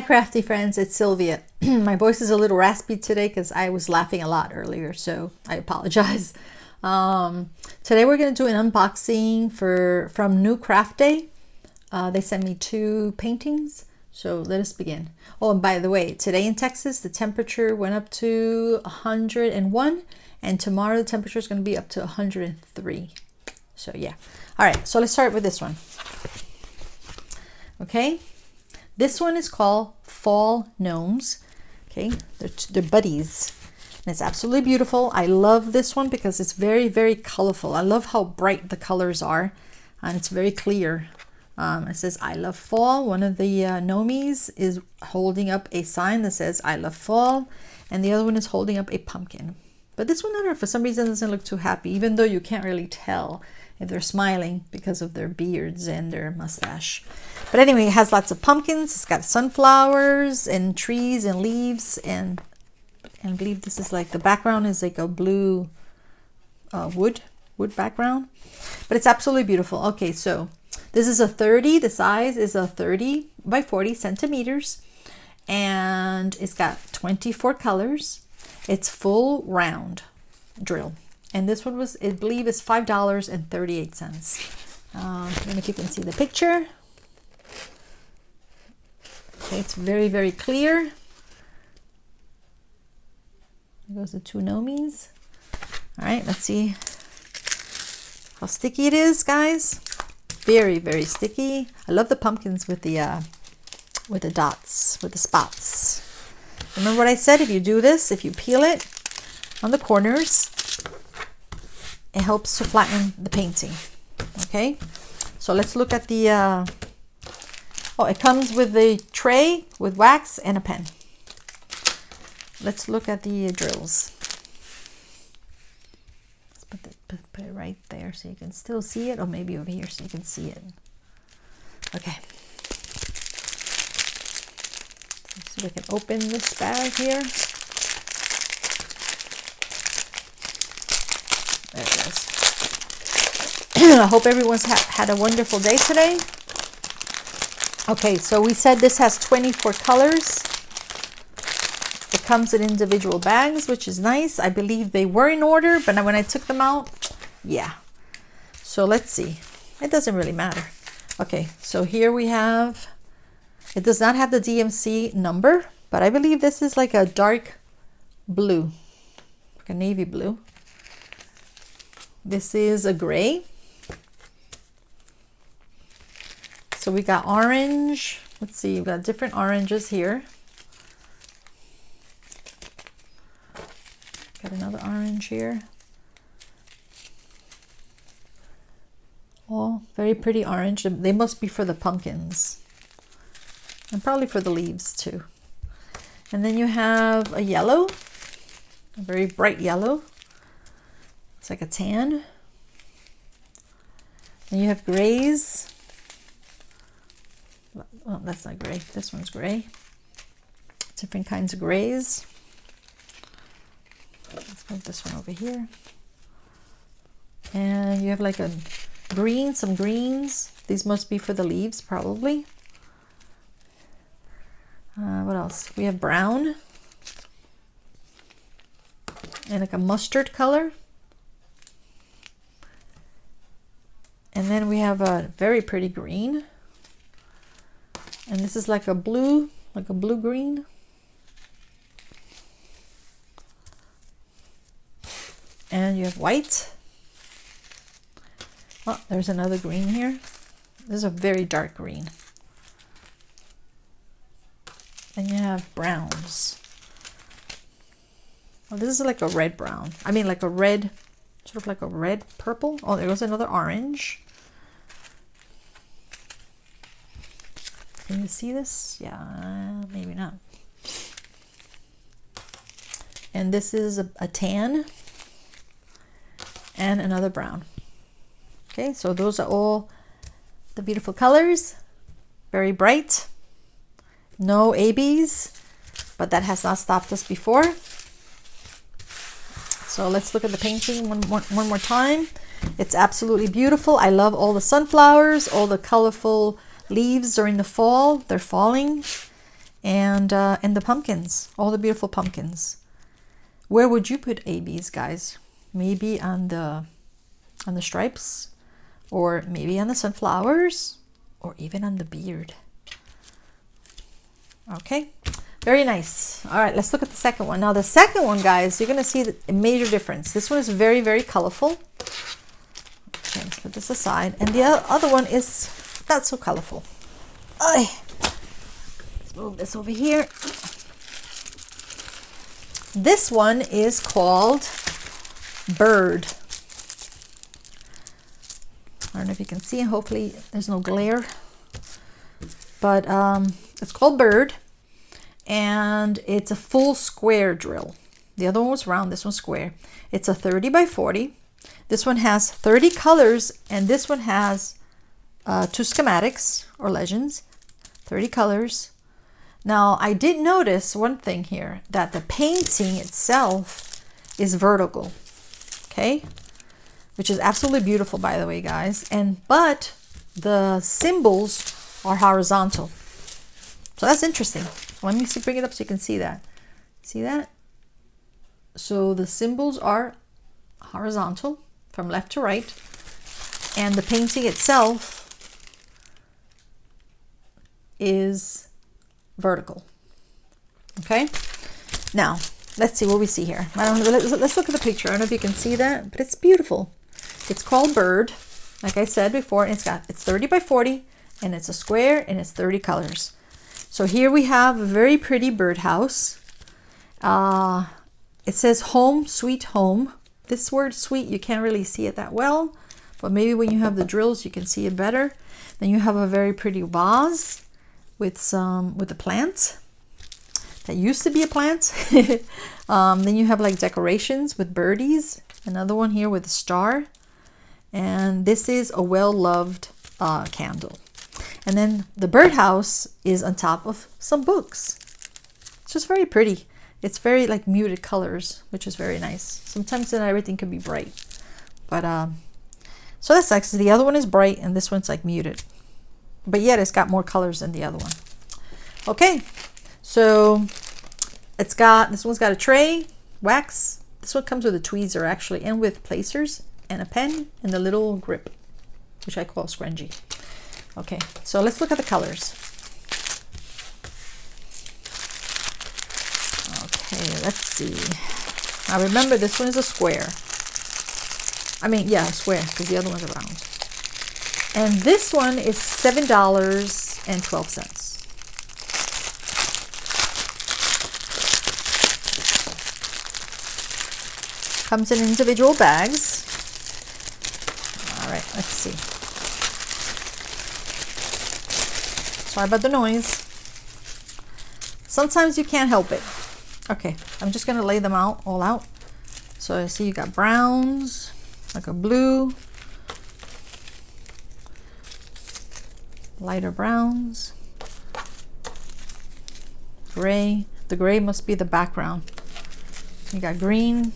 Crafty Friends, it's Sylvia. My voice is a little raspy today because I was laughing a lot earlier, so I apologize. Today we're going to do an unboxing from New Craft Day. They sent me 2 paintings, so let us begin. Oh, and by the way, today in Texas, the temperature went up to 101, and tomorrow the temperature is going to be up to 103. So yeah. All right, so let's start with this one. Okay. This one is called Fall Gnomes. Okay, they're buddies. And it's absolutely beautiful. I love this one because it's very, very colorful. I love how bright the colors are. And it's very clear. It says, I love fall. One of the Gnomies is holding up a sign that says, I love fall. And the other one is holding up a pumpkin. But this one, I don't know, for some reason doesn't look too happy, even though you can't really tell if they're smiling because of their beards and their mustache. But anyway, it has lots of pumpkins. It's got sunflowers and trees and leaves, and I believe this is like the background is like a blue wood background. But it's absolutely beautiful. Okay, so this is a 30. The size is a 30 by 40 centimeters, and it's got 24 colors. It's full round drill. And this one was, I believe, is $5.38. Let me know if you can see the picture. Okay, it's very, very clear. There goes the 2 Gnomies. All right, let's see how sticky it is, guys. Very, very sticky. I love the pumpkins with the dots, with the spots. Remember what I said? If you do this, if you peel it on the corners, it helps to flatten the painting. Okay, so let's look at the oh, it comes with a tray with wax and a pen. Let's look at the drills. Let's put it right there so you can still see it, or maybe over here so you can see it. Okay, so we can open this bag here. There it goes. I hope everyone's had a wonderful day today. Okay, so we said this has 24 colors. It comes in individual bags, which is nice. I believe they were in order, but when I took them out, yeah. So let's see. It doesn't really matter. Okay, so here we have, it does not have the DMC number, but I believe this is like a dark blue, like a navy blue. This is a gray. So we got orange. Let's see, we've got different oranges here. Got another orange here. Oh, very pretty orange. They must be for the pumpkins. And probably for the leaves too. And then you have a yellow, a very bright yellow. It's like a tan. And you have grays. Well, that's not gray. This one's gray. Different kinds of grays. Let's move this one over here. And you have like a green, some greens. These must be for the leaves, probably. What else? We have brown. And like a mustard color. And then we have a very pretty green. And this is like a blue green. And you have white. Oh, there's another green here. This is a very dark green. And you have browns. Oh, this is like a red brown. I mean like a red, sort of like a red purple. Oh, there goes another orange. Can you see this? Yeah, maybe not. And this is a tan and another brown. Okay, so those are all the beautiful colors. Very bright. No ABs, but that has not stopped us before. So let's look at the painting one more time. It's absolutely beautiful. I love all the sunflowers, all the colorful leaves during the fall. They're falling. and the pumpkins, all the beautiful pumpkins. Where would you put ABs, guys? Maybe on the stripes, or maybe on the sunflowers, or even on the beard. Okay, very nice. All right, let's look at the second one. Now the second one, guys, you're gonna see a major difference. This one is very, very colorful. Okay, let's put this aside. And the other one is not so colorful. Let's move this over here. This one is called Bird. I don't know if you can see, hopefully there's no glare. But it's called Bird, and it's a full square drill. The other one was round, this one's square. It's a 30 by 40. This one has 30 colors, and this one has 2 schematics or legends, 30 colors. Now, I did notice one thing here, that the painting itself is vertical, okay? Which is absolutely beautiful, by the way, guys. But the symbols are horizontal. So that's interesting. Let me bring it up so you can see that. See that? So the symbols are horizontal from left to right, and the painting itself is vertical. Okay, now let's see what we see here. Let's look at the picture. I don't know if you can see that, but it's beautiful. It's called Bird, like I said before, and it's 30 by 40, and it's a square, and it's 30 colors. So here we have a very pretty birdhouse. It says home, sweet home. This word sweet, you can't really see it that well, but maybe when you have the drills, you can see it better. Then you have a very pretty vase with the plants that used to be a plant. Then you have like decorations with birdies. Another one here with a star. And this is a well-loved candle. And then the birdhouse is on top of some books. It's just very pretty. It's very like muted colors, which is very nice. Sometimes not everything can be bright. But so that's nice. The other one is bright and this one's like muted. But yet it's got more colors than the other one. Okay, so this one's got a tray, wax. This one comes with a tweezer actually, and with placers and a pen and the little grip, which I call scrunchie. Okay, so let's look at the colors. Okay, let's see. Now remember, this one is a square. I mean, yeah, a square, because the other one's a round. And this one is $7.12. Comes in individual bags. All right, let's see. Sorry about the noise. Sometimes you can't help it. Okay, I'm just gonna lay them out all out. So I see you got browns, like a blue, lighter browns, gray. The gray must be the background. You got green.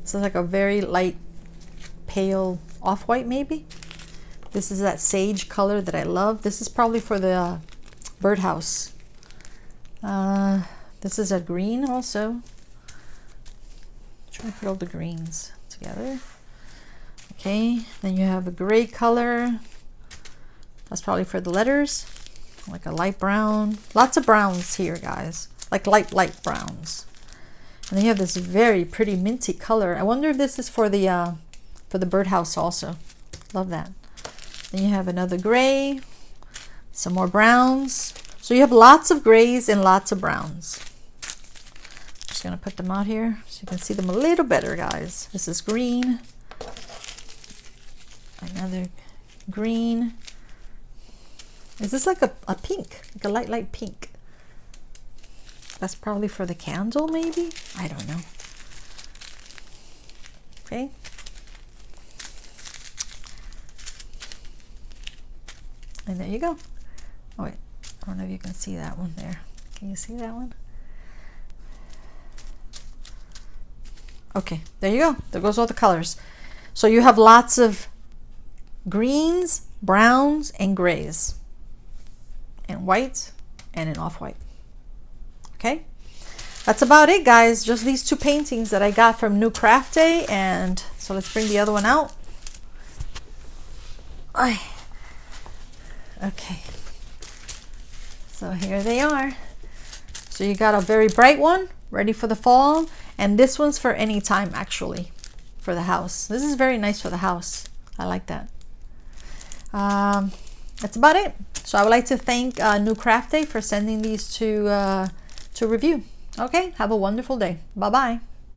This is like a very light, pale off-white maybe. This is that sage color that I love. This is probably for the birdhouse. This is a green also. Try to put all the greens together. Okay, then you have a gray color. That's probably for the letters. Like a light brown. Lots of browns here, guys. Like light browns. And then you have this very pretty minty color. I wonder if this is for the birdhouse also. Love that. Then you have another gray, some more browns. So you have lots of grays and lots of browns. Just gonna put them out here so you can see them a little better, guys. This is green, another green. Is this like a pink, like a light pink? That's probably for the candle, maybe? I don't know. Okay. And there you go. Oh wait, I don't know if you can see that one there. Can you see that one? Okay, there you go. There goes all the colors. So you have lots of greens, browns, and grays, and white, and an off-white. Okay, that's about it, guys. Just these two paintings that I got from New Craft Day. And so let's bring the other one out. Okay, so here they are. So you got a very bright one ready for the fall, and this one's for any time, actually, for the house. This is very nice for the house. I like that. That's about it. So I would like to thank New Craft Day for sending these to review. Okay, have a wonderful day. Bye bye.